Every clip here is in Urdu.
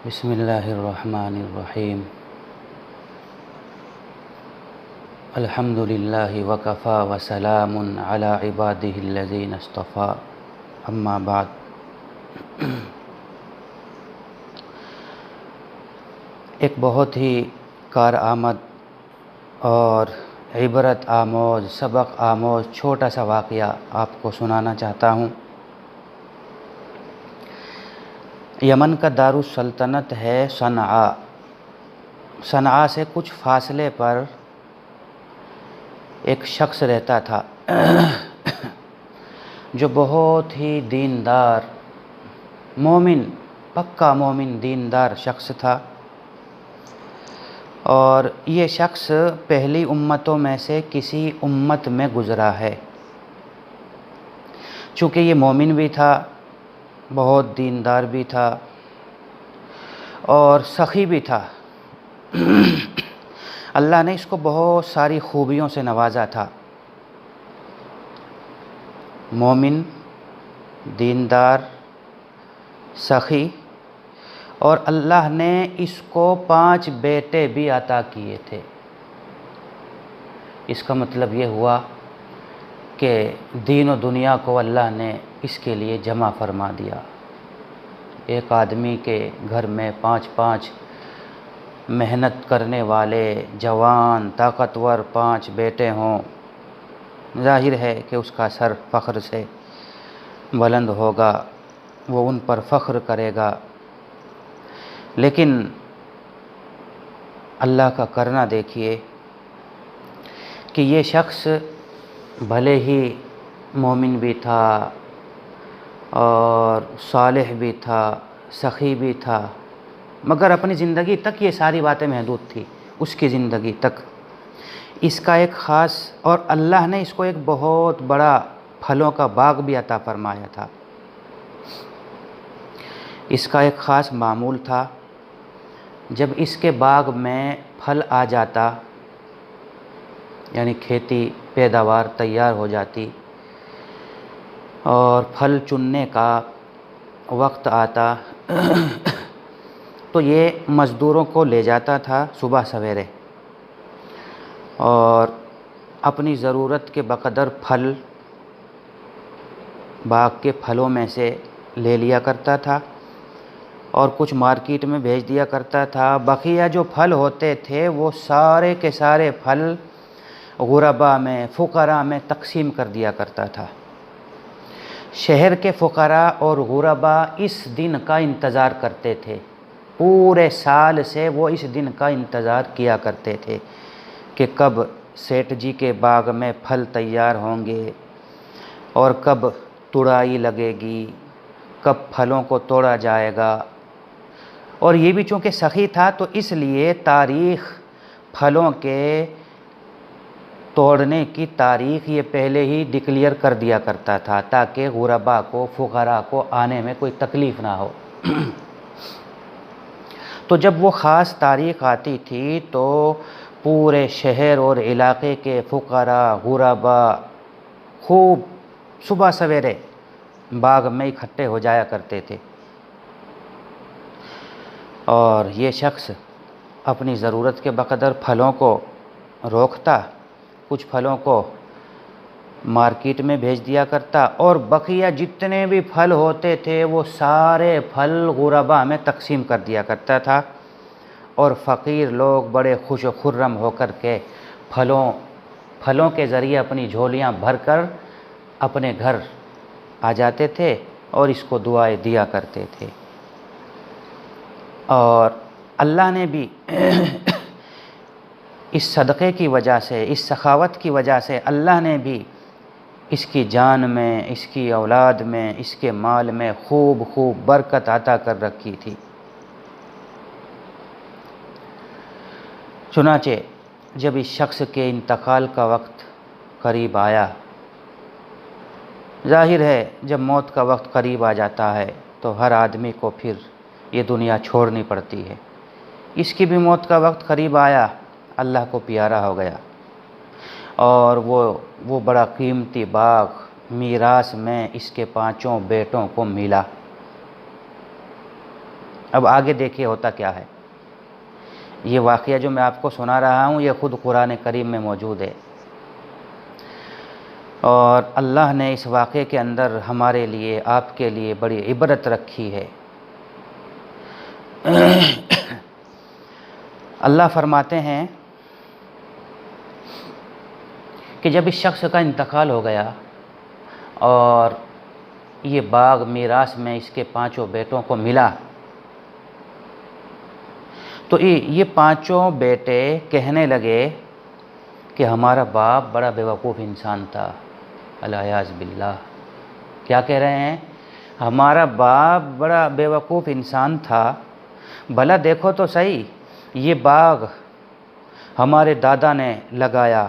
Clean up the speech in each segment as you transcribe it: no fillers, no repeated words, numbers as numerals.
بسم اللہ الرحمن الرحیم الحمد للہ وکفیٰ وسلام علی عبادہ الذین اصطفیٰ اما بعد۔ ایک بہت ہی کارآمد اور عبرت آموز سبق آموز چھوٹا سا واقعہ آپ کو سنانا چاہتا ہوں۔ یمن کا دارالسلطنت ہے صنعاء۔ صنعاء سے کچھ فاصلے پر ایک شخص رہتا تھا جو بہت ہی دیندار مومن پکا مومن دیندار شخص تھا، اور یہ شخص پہلی امتوں میں سے کسی امت میں گزرا ہے۔ چونکہ یہ مومن بھی تھا، بہت دیندار بھی تھا اور سخی بھی تھا، اللہ نے اس کو بہت ساری خوبیوں سے نوازا تھا۔ مومن، دیندار، سخی، اور اللہ نے اس کو 5 بیٹے بھی عطا کیے تھے۔ اس کا مطلب یہ ہوا کہ دین و دنیا کو اللہ نے اس کے لیے جمع فرما دیا۔ ایک آدمی کے گھر میں 5 محنت کرنے والے جوان طاقتور 5 بیٹے ہوں، ظاہر ہے کہ اس کا سر فخر سے بلند ہوگا، وہ ان پر فخر کرے گا۔ لیکن اللہ کا کرنا دیکھیے کہ یہ شخص بھلے ہی مومن بھی تھا اور صالح بھی تھا، سخی بھی تھا، مگر اپنی زندگی تک یہ ساری باتیں محدود تھی۔ اس کی زندگی تک اس کا ایک خاص، اور اللہ نے اس کو ایک بہت بڑا پھلوں کا باغ بھی عطا فرمایا تھا۔ اس کا ایک خاص معمول تھا، جب اس کے باغ میں پھل آ جاتا، یعنی کھیتی پیداوار تیار ہو جاتی اور پھل چننے کا وقت آتا تو یہ مزدوروں کو لے جاتا تھا صبح سویرے، اور اپنی ضرورت کے بقدر پھل باغ کے پھلوں میں سے لے لیا کرتا تھا اور کچھ مارکیٹ میں بھیج دیا کرتا تھا۔ بقیہ جو پھل ہوتے تھے وہ سارے کے سارے پھل غربا میں، فقراء میں تقسیم کر دیا کرتا تھا۔ شہر کے فقراء اور غربا اس دن کا انتظار کرتے تھے، پورے سال سے وہ اس دن کا انتظار کیا کرتے تھے کہ کب سیٹھ جی کے باغ میں پھل تیار ہوں گے اور کب تڑائی لگے گی، کب پھلوں کو توڑا جائے گا۔ اور یہ بھی چونکہ سخی تھا تو اس لیے تاریخ پھلوں کے توڑنے کی تاریخ یہ پہلے ہی ڈکلیئر کر دیا کرتا تھا، تاکہ غربا کو، فقراء کو آنے میں کوئی تکلیف نہ ہو۔ تو جب وہ خاص تاریخ آتی تھی تو پورے شہر اور علاقے کے فقراء، غربا خوب صبح سویرے باغ میں اکٹھے ہو جایا کرتے تھے، اور یہ شخص اپنی ضرورت کے بقدر پھلوں کو روکتا، کچھ پھلوں کو مارکیٹ میں بھیج دیا کرتا، اور بقیہ جتنے بھی پھل ہوتے تھے وہ سارے پھل غربا میں تقسیم کر دیا کرتا تھا، اور فقیر لوگ بڑے خوش و خرم ہو کر کے پھلوں کے ذریعے اپنی جھولیاں بھر کر اپنے گھر آ جاتے تھے اور اس کو دعائیں دیا کرتے تھے۔ اور اللہ نے بھی اس صدقے کی وجہ سے، اس سخاوت کی وجہ سے اللہ نے بھی اس کی جان میں، اس کی اولاد میں، اس کے مال میں خوب برکت عطا کر رکھی تھی۔ چنانچہ جب اس شخص کے انتقال کا وقت قریب آیا، ظاہر ہے جب موت کا وقت قریب آ جاتا ہے تو ہر آدمی کو پھر یہ دنیا چھوڑنی پڑتی ہے۔ اس کی بھی موت کا وقت قریب آیا، اللہ کو پیارا ہو گیا، اور وہ بڑا قیمتی باغ میراث میں اس کے 5 بیٹوں کو ملا۔ اب آگے دیکھیے ہوتا کیا ہے۔ یہ واقعہ جو میں آپ کو سنا رہا ہوں یہ خود قرآن کریم میں موجود ہے، اور اللہ نے اس واقعے کے اندر ہمارے لیے، آپ کے لیے بڑی عبرت رکھی ہے۔ اللہ فرماتے ہیں کہ جب اس شخص کا انتقال ہو گیا اور یہ باغ میراث میں اس کے 5 بیٹوں کو ملا، تو یہ 5 بیٹے کہنے لگے کہ ہمارا باپ بڑا بیوقوف انسان تھا، الیاذ باللہ۔ کیا کہہ رہے ہیں؟ ہمارا باپ بڑا بیوقوف انسان تھا، بھلا دیکھو تو صحیح، یہ باغ ہمارے دادا نے لگایا،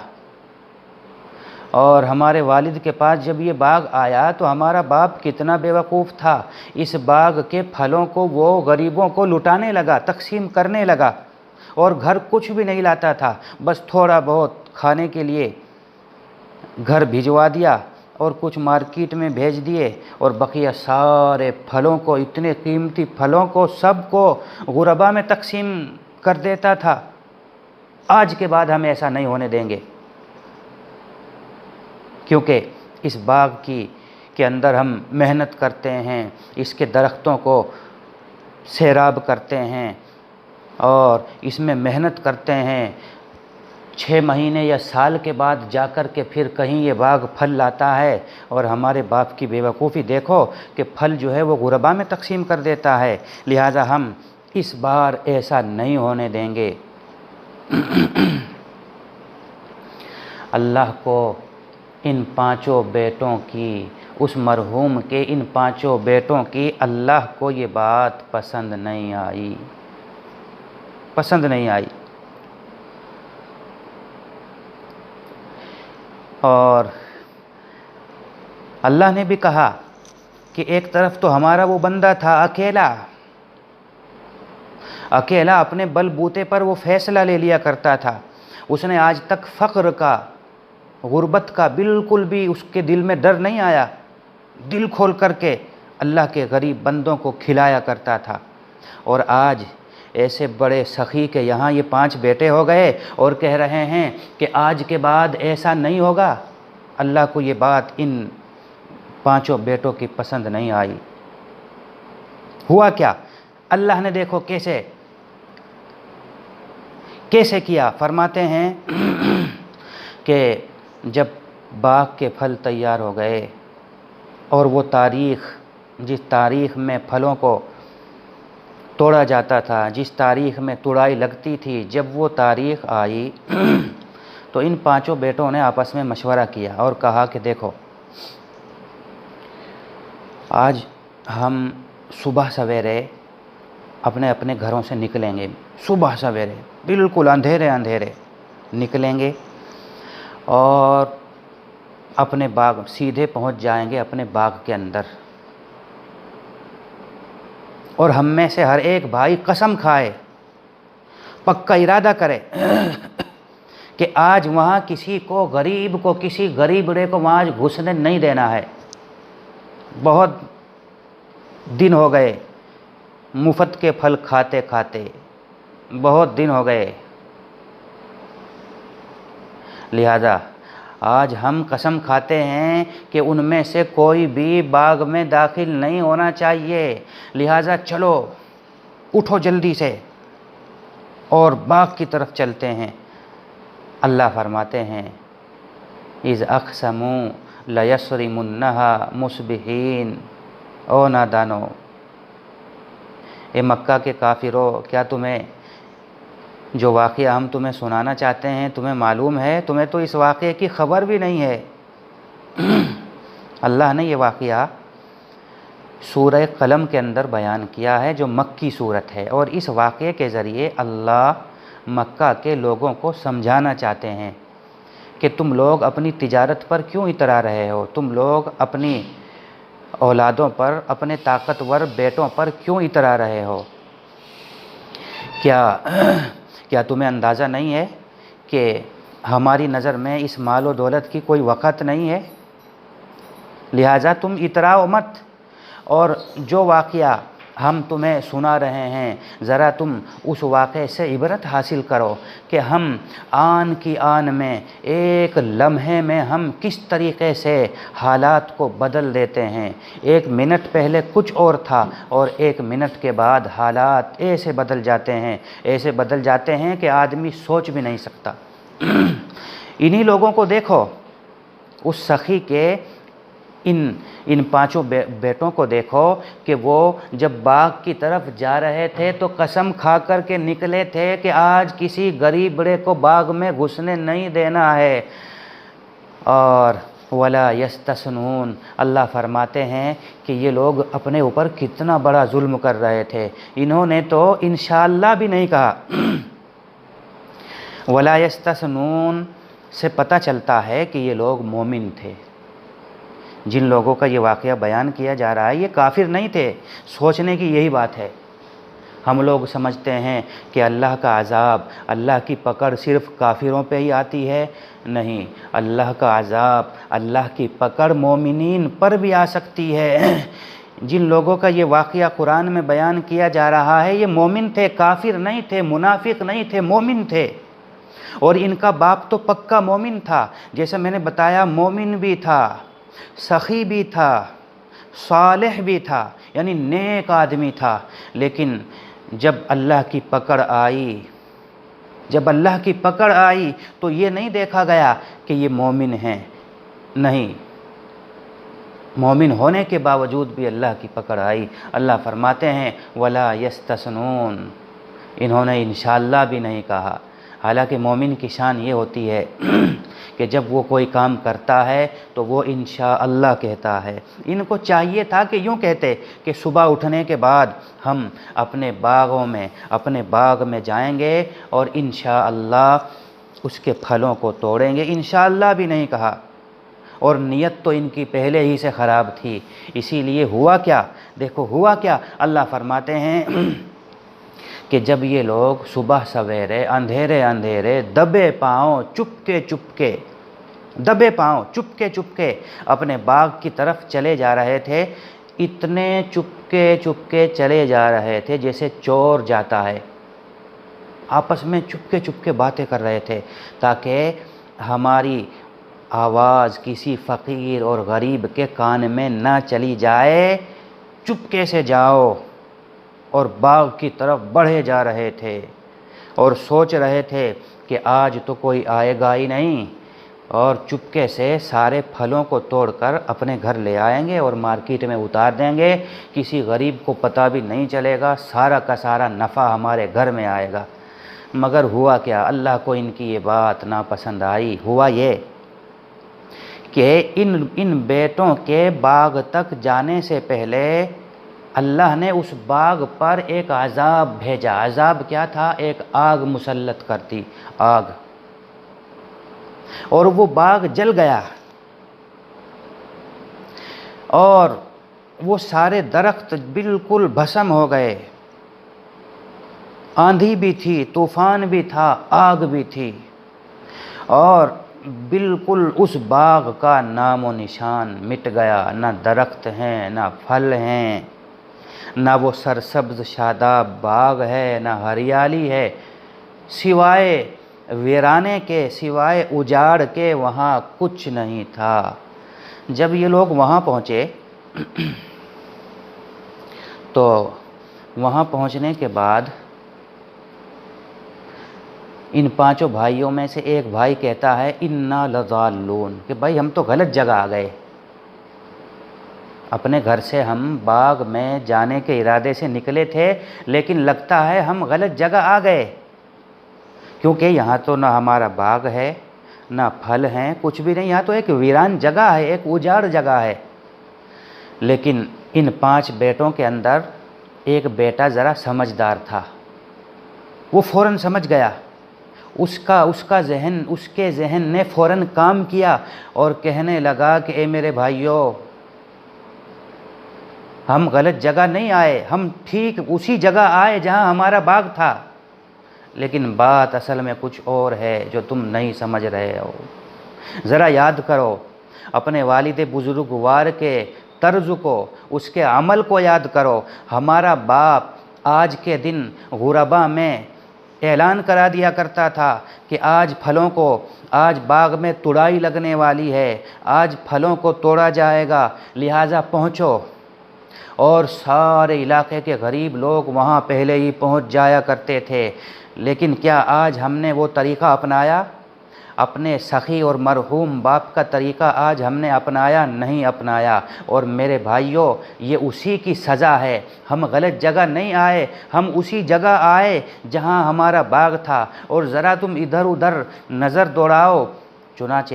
اور ہمارے والد کے پاس جب یہ باغ آیا تو ہمارا باپ کتنا بیوقوف تھا، اس باغ کے پھلوں کو وہ غریبوں کو لٹانے لگا، تقسیم کرنے لگا، اور گھر کچھ بھی نہیں لاتا تھا، بس تھوڑا بہت کھانے کے لیے گھر بھجوا دیا اور کچھ مارکیٹ میں بھیج دیے، اور بقیہ سارے پھلوں کو، اتنے قیمتی پھلوں کو سب کو غربا میں تقسیم کر دیتا تھا۔ آج کے بعد ہم ایسا نہیں ہونے دیں گے، کیونکہ اس باغ کے اندر ہم محنت کرتے ہیں، اس کے درختوں کو سیراب کرتے ہیں اور اس میں محنت کرتے ہیں، 6 مہینے یا سال کے بعد جا کر کے پھر کہیں یہ باغ پھل لاتا ہے، اور ہمارے باپ کی بیوقوفی دیکھو کہ پھل جو ہے وہ غربا میں تقسیم کر دیتا ہے، لہٰذا ہم اس بار ایسا نہیں ہونے دیں گے۔ اللہ کو ان 5 بیٹوں کی، اس مرحوم کے ان 5 بیٹوں کی اللہ کو یہ بات پسند نہیں آئی، پسند نہیں آئی۔ اور اللہ نے بھی کہا کہ ایک طرف تو ہمارا وہ بندہ تھا اکیلا اپنے بل بوتے پر وہ فیصلہ لے لیا کرتا تھا، اس نے آج تک فقر کا، غربت کا بالکل بھی اس کے دل میں ڈر نہیں آیا، دل کھول کر کے اللہ کے غریب بندوں کو کھلایا کرتا تھا، اور آج ایسے بڑے سخی کے یہاں یہ 5 بیٹے ہو گئے اور کہہ رہے ہیں کہ آج کے بعد ایسا نہیں ہوگا۔ اللہ کو یہ بات ان 5 بیٹوں کی پسند نہیں آئی۔ ہوا کیا؟ اللہ نے دیکھو کیسے کیا، فرماتے ہیں کہ جب باغ کے پھل تیار ہو گئے اور وہ تاریخ، جس تاریخ میں پھلوں کو توڑا جاتا تھا، جس تاریخ میں توڑائی لگتی تھی، جب وہ تاریخ آئی تو ان 5 بیٹوں نے آپس میں مشورہ کیا اور کہا کہ دیکھو، آج ہم صبح سویرے اپنے اپنے گھروں سے نکلیں گے، صبح سویرے بالکل اندھیرے نکلیں گے، اور اپنے باغ سیدھے پہنچ جائیں گے اپنے باغ کے اندر، اور ہم میں سے ہر ایک بھائی قسم کھائے، پکا ارادہ کرے کہ آج وہاں کسی غریبڑے کو وہاں آج گھسنے نہیں دینا ہے۔ بہت دن ہو گئے مفت کے پھل کھاتے کھاتے، بہت دن ہو گئے، لہذا آج ہم قسم کھاتے ہیں کہ ان میں سے کوئی بھی باغ میں داخل نہیں ہونا چاہیے، لہذا چلو اٹھو جلدی سے اور باغ کی طرف چلتے ہیں۔ اللہ فرماتے ہیں اذ اقسموا لیصرمنها مصبحین، او نادانو، اے مکہ کے کافرو، کیا تمہیں جو واقعہ ہم تمہیں سنانا چاہتے ہیں تمہیں معلوم ہے؟ تمہیں تو اس واقعے کی خبر بھی نہیں ہے۔ اللہ نے یہ واقعہ سورہ قلم کے اندر بیان کیا ہے جو مکی صورت ہے، اور اس واقعے کے ذریعے اللہ مکہ کے لوگوں کو سمجھانا چاہتے ہیں کہ تم لوگ اپنی تجارت پر کیوں اترا رہے ہو، تم لوگ اپنی اولادوں پر، اپنے طاقتور بیٹوں پر کیوں اترا رہے ہو؟ کیا تمہیں اندازہ نہیں ہے کہ ہماری نظر میں اس مال و دولت کی کوئی وقت نہیں ہے؟ لہٰذا تم اتراؤ مت۔ اور جو واقعہ ہم تمہیں سنا رہے ہیں، ذرا تم اس واقعے سے عبرت حاصل کرو کہ ہم آن کی آن میں ایک لمحے میں ہم کس طریقے سے حالات کو بدل دیتے ہیں۔ 1 منٹ پہلے کچھ اور تھا اور 1 منٹ کے بعد حالات ایسے بدل جاتے ہیں، ایسے بدل جاتے ہیں کہ آدمی سوچ بھی نہیں سکتا۔ انہی لوگوں کو دیکھو، اس سخی کے ان 5 بیٹوں کو دیکھو کہ وہ جب باغ کی طرف جا رہے تھے تو قسم کھا کر کے نکلے تھے کہ آج کسی غریب بڑے کو باغ میں گھسنے نہیں دینا ہے، اور ولا یستثنون، اللہ فرماتے ہیں کہ یہ لوگ اپنے اوپر کتنا بڑا ظلم کر رہے تھے، انہوں نے تو انشاءاللہ بھی نہیں کہا۔ ولا یستثنون سے پتہ چلتا ہے کہ یہ لوگ مومن تھے۔ جن لوگوں کا یہ واقعہ بیان کیا جا رہا ہے یہ کافر نہیں تھے۔ سوچنے کی یہی بات ہے۔ ہم لوگ سمجھتے ہیں کہ اللہ کا عذاب، اللہ کی پکڑ صرف کافروں پہ ہی آتی ہے، نہیں، اللہ کا عذاب، اللہ کی پکڑ مومنین پر بھی آ سکتی ہے۔ جن لوگوں کا یہ واقعہ قرآن میں بیان کیا جا رہا ہے یہ مومن تھے، کافر نہیں تھے، منافق نہیں تھے، مومن تھے، اور ان کا باپ تو پکا مومن تھا، جیسے میں نے بتایا، مومن بھی تھا، سخی بھی تھا، صالح بھی تھا، یعنی نیک آدمی تھا، لیکن جب اللہ کی پکڑ آئی تو یہ نہیں دیکھا گیا کہ یہ مومن ہیں، نہیں، مومن ہونے کے باوجود بھی اللہ کی پکڑ آئی۔ اللہ فرماتے ہیں ولا یستثنون، انہوں نے انشاءاللہ بھی نہیں کہا۔ حالانکہ مومن کی شان یہ ہوتی ہے کہ جب وہ کوئی کام کرتا ہے تو وہ انشاءاللہ کہتا ہے۔ ان کو چاہیے تھا کہ یوں کہتے کہ صبح اٹھنے کے بعد ہم اپنے باغ میں جائیں گے اور انشاءاللہ اس کے پھلوں کو توڑیں گے، انشاءاللہ بھی نہیں کہا، اور نیت تو ان کی پہلے ہی سے خراب تھی۔ اسی لیے ہوا کیا، دیکھو ہوا کیا، اللہ فرماتے ہیں کہ جب یہ لوگ صبح سویرے اندھیرے دبے پاؤں چپکے اپنے باغ کی طرف چلے جا رہے تھے، اتنے چپکے چلے جا رہے تھے جیسے چور جاتا ہے، آپس میں چپکے باتیں کر رہے تھے تاکہ ہماری آواز کسی فقیر اور غریب کے کان میں نہ چلی جائے، چپکے سے جاؤ، اور باغ کی طرف بڑھے جا رہے تھے اور سوچ رہے تھے کہ آج تو کوئی آئے گا ہی نہیں، اور چپکے سے سارے پھلوں کو توڑ کر اپنے گھر لے آئیں گے اور مارکیٹ میں اتار دیں گے، کسی غریب کو پتہ بھی نہیں چلے گا، سارا کا سارا نفع ہمارے گھر میں آئے گا۔ مگر ہوا کیا، اللہ کو ان کی یہ بات ناپسند آئی۔ ہوا یہ کہ ان بیٹوں کے باغ تک جانے سے پہلے اللہ نے اس باغ پر ایک عذاب بھیجا۔ عذاب کیا تھا؟ ایک آگ مسلط کرتی، آگ، اور وہ باغ جل گیا، اور وہ سارے درخت بالکل بھسم ہو گئے، آندھی بھی تھی، طوفان بھی تھا، آگ بھی تھی، اور بالکل اس باغ کا نام و نشان مٹ گیا، نہ درخت ہیں، نہ پھل ہیں، نہ وہ سرسبز شاداب باغ ہے، نہ ہریالی ہے، سوائے ویرانے کے، سوائے اجاڑ کے وہاں کچھ نہیں تھا۔ جب یہ لوگ وہاں پہنچے تو وہاں پہنچنے کے بعد ان 5 بھائیوں میں سے ایک بھائی کہتا ہے انا لضالون، کہ بھائی ہم تو غلط جگہ آ گئے، اپنے گھر سے ہم باغ میں جانے کے ارادے سے نکلے تھے، لیکن لگتا ہے ہم غلط جگہ آ گئے، کیونکہ یہاں تو نہ ہمارا باغ ہے، نہ پھل ہیں، کچھ بھی نہیں، یہاں تو ایک ویران جگہ ہے، ایک اجاڑ جگہ ہے۔ لیکن ان 5 بیٹوں کے اندر ایک بیٹا ذرا سمجھدار تھا، وہ فوراً سمجھ گیا، اس کے ذہن نے فوراً کام کیا اور کہنے لگا کہ اے میرے بھائیو، ہم غلط جگہ نہیں آئے، ہم ٹھیک اسی جگہ آئے جہاں ہمارا باغ تھا، لیکن بات اصل میں کچھ اور ہے جو تم نہیں سمجھ رہے ہو۔ ذرا یاد کرو، اپنے والد بزرگوار کے طرز کو، اس کے عمل کو یاد کرو۔ ہمارا باپ آج کے دن غربا میں اعلان کرا دیا کرتا تھا کہ آج پھلوں کو، آج باغ میں تڑائی لگنے والی ہے، آج پھلوں کو توڑا جائے گا، لہٰذا پہنچو۔ اور سارے علاقے کے غریب لوگ وہاں پہلے ہی پہنچ جایا کرتے تھے۔ لیکن کیا آج ہم نے وہ طریقہ اپنایا؟ اپنے سخی اور مرحوم باپ کا طریقہ آج ہم نے اپنایا؟ نہیں اپنایا۔ اور میرے بھائیوں، یہ اسی کی سزا ہے۔ ہم غلط جگہ نہیں آئے، ہم اسی جگہ آئے جہاں ہمارا باغ تھا۔ اور ذرا تم ادھر ادھر نظر دوڑاؤ، چنانچہ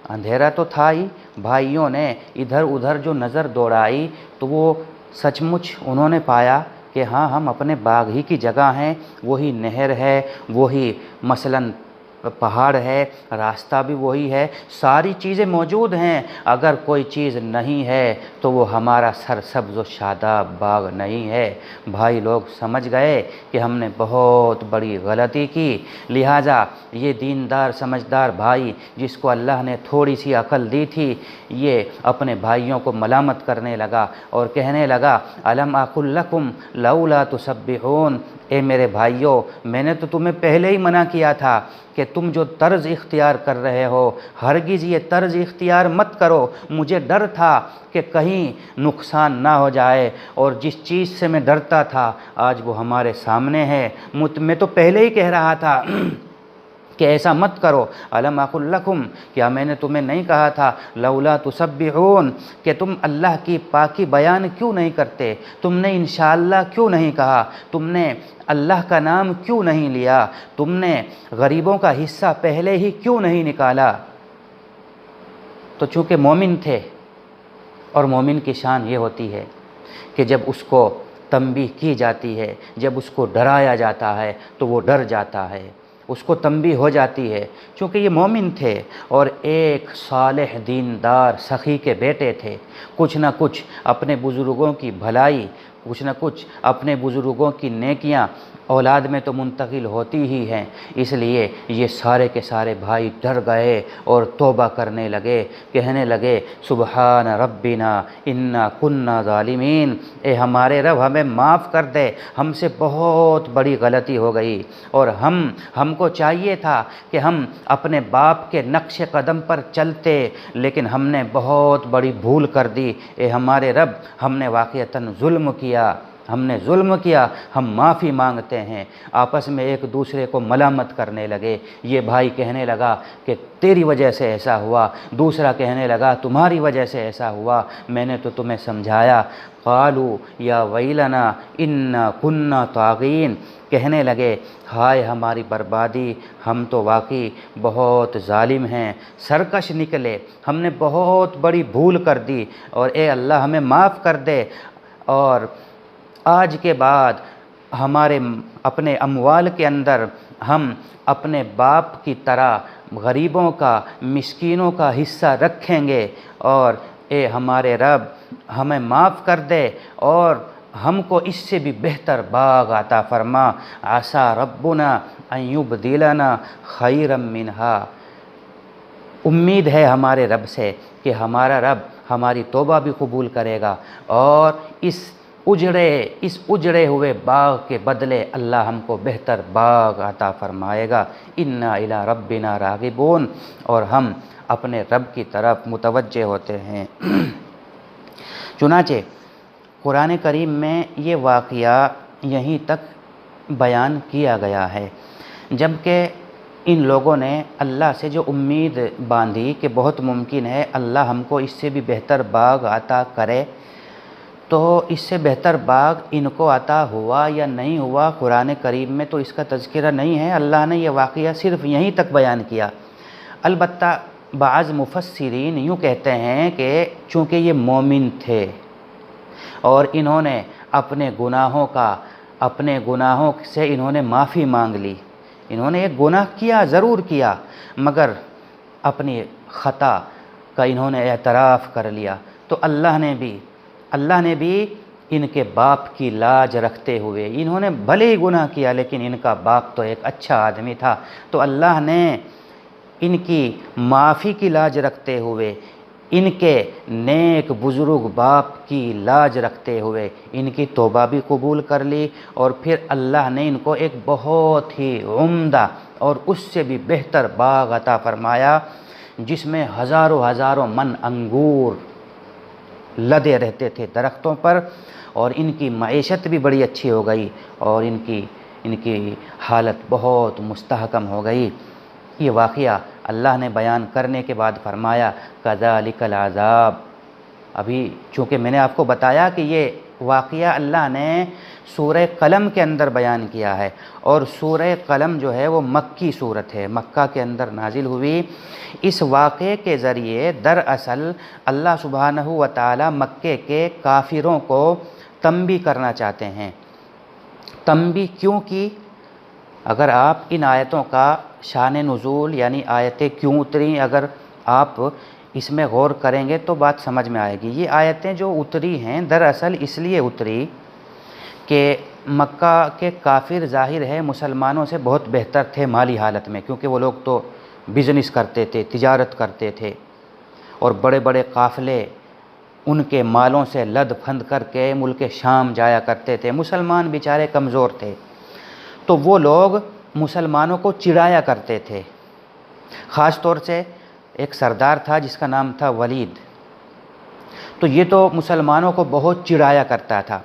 اندھیرا تو تھا ہی، بھائیوں نے ادھر ادھر جو نظر دوڑائی تو وہ سچ مچ انہوں نے پایا کہ ہاں ہم اپنے باغ ہی کی جگہ ہیں، وہی نہر ہے، وہی مثلاً پہاڑ ہے، راستہ بھی وہی ہے، ساری چیزیں موجود ہیں۔ اگر کوئی چیز نہیں ہے تو وہ ہمارا سرسبز و شاداب باغ نہیں ہے۔ بھائی لوگ سمجھ گئے کہ ہم نے بہت بڑی غلطی کی، لہٰذا یہ دیندار سمجھدار بھائی جس کو اللہ نے تھوڑی سی عقل دی تھی، یہ اپنے بھائیوں کو ملامت کرنے لگا اور کہنے لگا الم اقل لکم لولا تسبحون، اے میرے بھائیوں، میں نے تو تمہیں پہلے ہی منع کیا تھا کہ تم جو طرز اختیار کر رہے ہو ہرگز یہ طرز اختیار مت کرو۔ مجھے ڈر تھا کہ کہیں نقصان نہ ہو جائے، اور جس چیز سے میں ڈرتا تھا آج وہ ہمارے سامنے ہے۔ میں تو پہلے ہی کہہ رہا تھا کہ ایسا مت کرو۔ الم اقل لکم، کیا میں نے تمہیں نہیں کہا تھا لولا تسبحون، کہ تم اللہ کی پاکی بیان کیوں نہیں کرتے؟ تم نے انشاءاللہ کیوں نہیں کہا؟ تم نے اللہ کا نام کیوں نہیں لیا؟ تم نے غریبوں کا حصہ پہلے ہی کیوں نہیں نکالا؟ تو چونکہ مومن تھے، اور مومن کی شان یہ ہوتی ہے کہ جب اس کو تنبیہ کی جاتی ہے، جب اس کو ڈرایا جاتا ہے تو وہ ڈر جاتا ہے، اس کو تنبیہ ہو جاتی ہے۔ چونکہ یہ مومن تھے اور ایک صالح دیندار سخی کے بیٹے تھے، کچھ نہ کچھ اپنے بزرگوں کی بھلائی، کچھ نہ کچھ اپنے بزرگوں کی نیکیاں اولاد میں تو منتقل ہوتی ہی ہیں، اس لیے یہ سارے کے سارے بھائی ڈر گئے اور توبہ کرنے لگے، کہنے لگے سبحان ربنا انا کنا ظالمین، اے ہمارے رب ہمیں معاف کر دے، ہم سے بہت بڑی غلطی ہو گئی، اور ہم کو چاہیے تھا کہ ہم اپنے باپ کے نقش قدم پر چلتے، لیکن ہم نے بہت بڑی بھول کر دی، اے ہمارے رب ہم نے واقعتاً ظلم کیا، ہم نے ظلم کیا، ہم معافی مانگتے ہیں۔ آپس میں ایک دوسرے کو ملامت کرنے لگے۔ یہ بھائی کہنے لگا کہ تیری وجہ سے ایسا ہوا، دوسرا کہنے لگا تمہاری وجہ سے ایسا ہوا، میں نے تو تمہیں سمجھایا۔ قالوا یا ویلنا انا کنا طاغین، کہنے لگے ہائے ہماری بربادی، ہم تو واقعی بہت ظالم ہیں، سرکش نکلے، ہم نے بہت بڑی بھول کر دی، اور اے اللہ ہمیں معاف کر دے، اور آج کے بعد ہمارے اپنے اموال کے اندر ہم اپنے باپ کی طرح غریبوں کا، مسکینوں کا حصہ رکھیں گے، اور اے ہمارے رب ہمیں معاف کر دے اور ہم کو اس سے بھی بہتر باغ عطا فرما، عسیٰ ربنا ان یبدلنا خیرا منہا، امید ہے ہمارے رب سے کہ ہمارا رب ہماری توبہ بھی قبول کرے گا، اور اس اجڑے ہوئے باغ کے بدلے اللہ ہم کو بہتر باغ عطا فرمائے گا۔ انا الی ربنا راغبون، اور ہم اپنے رب کی طرف متوجہ ہوتے ہیں۔ چنانچہ قرآن کریم میں یہ واقعہ یہیں تک بیان کیا گیا ہے، جبکہ ان لوگوں نے اللہ سے جو امید باندھی کہ بہت ممکن ہے اللہ ہم کو اس سے بھی بہتر باغ عطا کرے، تو اس سے بہتر باغ ان کو عطا ہوا یا نہیں ہوا قرآن کریم میں تو اس کا تذکرہ نہیں ہے۔ اللہ نے یہ واقعہ صرف یہیں تک بیان کیا۔ البتہ بعض مفسرین یوں کہتے ہیں کہ چونکہ یہ مومن تھے اور انہوں نے اپنے گناہوں سے انہوں نے معافی مانگ لی، انہوں نے ایک گناہ کیا ضرور کیا، مگر اپنی خطا کا انہوں نے اعتراف کر لیا، تو اللہ نے بھی ان کے باپ کی لاج رکھتے ہوئے، انہوں نے بھلے ہی گناہ کیا لیکن ان کا باپ تو ایک اچھا آدمی تھا، تو اللہ نے ان کی معافی کی لاج رکھتے ہوئے ان کے نیک بزرگ باپ کی لاج رکھتے ہوئے ان کی توبہ بھی قبول کر لی، اور پھر اللہ نے ان کو ایک بہت ہی عمدہ اور اس سے بھی بہتر باغ عطا فرمایا، جس میں ہزاروں ہزاروں من انگور لدے رہتے تھے درختوں پر، اور ان کی معیشت بھی بڑی اچھی ہو گئی، اور ان کی حالت بہت مستحکم ہو گئی۔ یہ واقعہ اللہ نے بیان کرنے کے بعد فرمایا کذالک العذاب۔ ابھی چونکہ میں نے آپ کو بتایا کہ یہ واقعہ اللہ نے سورہ قلم کے اندر بیان کیا ہے، اور سورہ قلم جو ہے وہ مکی صورت ہے، مکہ کے اندر نازل ہوئی۔ اس واقعے کے ذریعے دراصل اللہ سبحانہ و تعالی مکے کے کافروں کو تنبیہ کرنا چاہتے ہیں۔ تنبیہ کیوں کی؟ اگر آپ ان آیتوں کا شان نزول یعنی آیتیں کیوں اتری، اگر آپ اس میں غور کریں گے تو بات سمجھ میں آئے گی۔ یہ آیتیں جو اتری ہیں دراصل اس لیے اتری کہ مکہ کے کافر ظاہر ہے مسلمانوں سے بہت بہتر تھے مالی حالت میں، کیونکہ وہ لوگ تو بزنس کرتے تھے، تجارت کرتے تھے، اور بڑے بڑے قافلے ان کے مالوں سے لد پھند کر کے ملک شام جایا کرتے تھے۔ مسلمان بیچارے کمزور تھے، تو وہ لوگ مسلمانوں کو چڑھایا کرتے تھے۔ خاص طور سے ایک سردار تھا جس کا نام تھا ولید، تو یہ تو مسلمانوں کو بہت چڑھایا کرتا تھا۔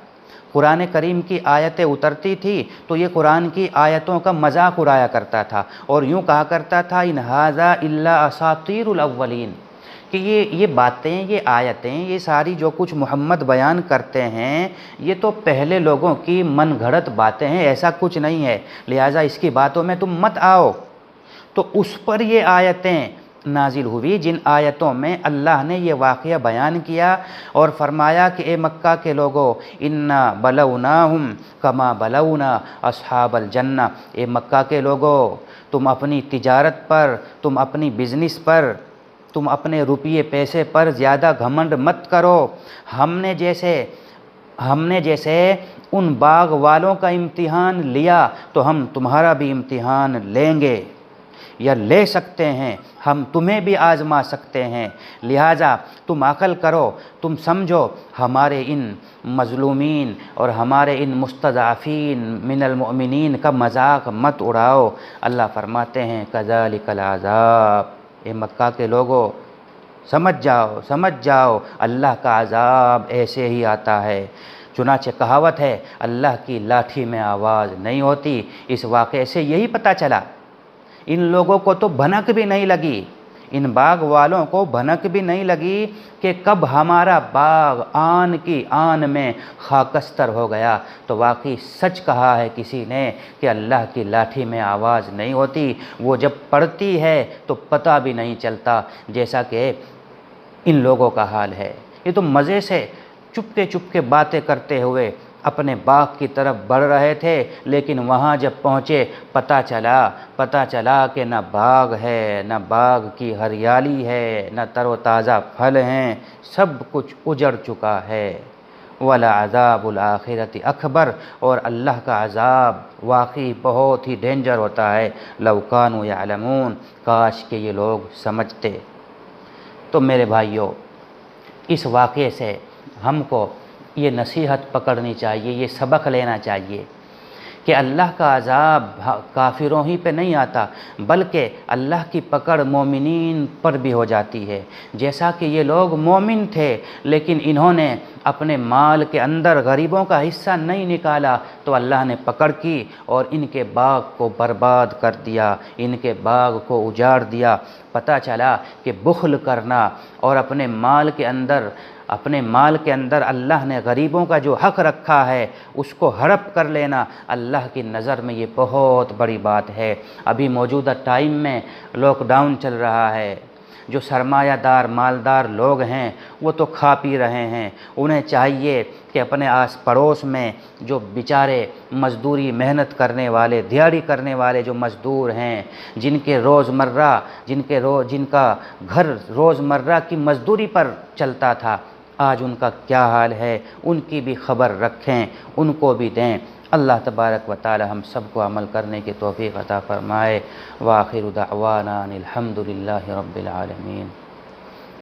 قرآن کریم کی آیتیں اترتی تھی تو یہ قرآن کی آیتوں کا مذاق اڑایا کرتا تھا، اور یوں کہا کرتا تھا ان ھذا الا اساطیر الاولین، کہ یہ باتیں، یہ آیتیں، یہ ساری جو کچھ محمد بیان کرتے ہیں یہ تو پہلے لوگوں کی من گھڑت باتیں ہیں، ایسا کچھ نہیں ہے، لہٰذا اس کی باتوں میں تم مت آؤ۔ تو اس پر یہ آیتیں نازل ہوئی جن آیتوں میں اللہ نے یہ واقعہ بیان کیا اور فرمایا کہ اے مکہ کے لوگوں انا بلوناہم کما بلونا اصحاب الجنہ، اے مکہ کے لوگوں تم اپنی تجارت پر، تم اپنی بزنس پر، تم اپنے روپیے پیسے پر زیادہ گھمنڈ مت کرو۔ ہم نے جیسے ان باغ والوں کا امتحان لیا تو ہم تمہارا بھی امتحان لیں گے، یا لے سکتے ہیں، ہم تمہیں بھی آزما سکتے ہیں، لہٰذا تم عقل کرو، تم سمجھو، ہمارے ان مظلومین اور ہمارے ان مستضعفین من المؤمنین کا مذاق مت اڑاؤ۔ اللہ فرماتے ہیں کذالک العذاب، اے مکہ کے لوگوں سمجھ جاؤ اللہ کا عذاب ایسے ہی آتا ہے۔ چنانچہ کہاوت ہے اللہ کی لاٹھی میں آواز نہیں ہوتی۔ اس واقعے سے یہی پتہ چلا، ان لوگوں کو تو بھنک بھی نہیں لگی، ان باغ والوں کو بھنک بھی نہیں لگی کہ کب ہمارا باغ آن کی آن میں خاکستر ہو گیا۔ تو واقعی سچ کہا ہے کسی نے کہ اللہ کی لاٹھی میں آواز نہیں ہوتی، وہ جب پڑتی ہے تو پتہ بھی نہیں چلتا، جیسا کہ ان لوگوں کا حال ہے۔ یہ تو مزے سے چپ کے باتیں کرتے ہوئے اپنے باغ کی طرف بڑھ رہے تھے، لیکن وہاں جب پہنچے پتہ چلا کہ نہ باغ ہے، نہ باغ کی ہریالی ہے، نہ تر و تازہ پھل ہیں، سب کچھ اجڑ چکا ہے۔ وَلَعَذَابُ الْآخِرَةِ اکبر، اور اللہ کا عذاب واقعی بہت ہی ڈینجر ہوتا ہے۔ لَوْ كَانُوا يَعْلَمُونَ، کاش کہ یہ لوگ سمجھتے۔ تو میرے بھائیوں، اس واقعے سے ہم کو یہ نصیحت پکڑنی چاہیے، یہ سبق لینا چاہیے کہ اللہ کا عذاب کافروں ہی پہ نہیں آتا، بلکہ اللہ کی پکڑ مومنین پر بھی ہو جاتی ہے۔ جیسا کہ یہ لوگ مومن تھے لیکن انہوں نے اپنے مال کے اندر غریبوں کا حصہ نہیں نکالا تو اللہ نے پکڑ کی اور ان کے باغ کو برباد کر دیا، ان کے باغ کو اجاڑ دیا۔ پتہ چلا کہ بخل کرنا اور اپنے مال کے اندر اللہ نے غریبوں کا جو حق رکھا ہے اس کو ہڑپ کر لینا اللہ کی نظر میں یہ بہت بڑی بات ہے۔ ابھی موجودہ ٹائم میں لاک ڈاؤن چل رہا ہے، جو سرمایہ دار مالدار لوگ ہیں وہ تو کھا پی رہے ہیں، انہیں چاہیے کہ اپنے آس پڑوس میں جو بیچارے مزدوری محنت کرنے والے، دیہڑی کرنے والے جو مزدور ہیں، جن کا گھر روزمرہ کی مزدوری پر چلتا تھا، آج ان کا کیا حال ہے، ان کی بھی خبر رکھیں، ان کو بھی دیں۔ اللہ تبارک و تعالی ہم سب کو عمل کرنے کی توفیق عطا فرمائے۔ وآخر دعوانا الحمد للہ رب العالمین۔